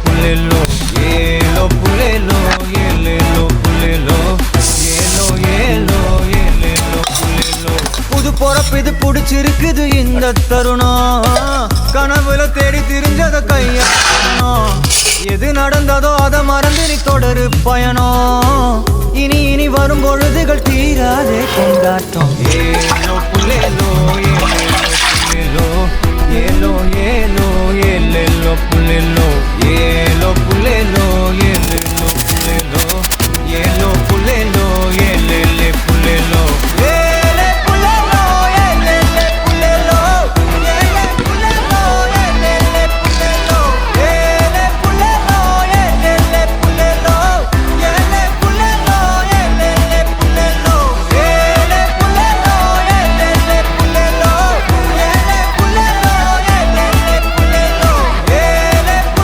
புல்லேலோ ஏலோ புல்லேலோ ஏலேலோ புல்லேலோ ஏலோ ஏலோ ஏலேலோ புல்லேலோ. புது பொறப்பு இது புடிச்சிருக்குது இந்த தருணம், கனவுல தேடி திரிஞ்சத கையணும். எது நடந்ததோ அதை மறந்து நீ தொடரு பயணம். இனி இனி வரும் பொழுதுகள் தீராதே கொண்டாட்டம். ஏலோ புல்லேலோ ஏலேலோ புல்லேலோ ஏலோ ஏலோ ஏலேலோ புல்லேலோ.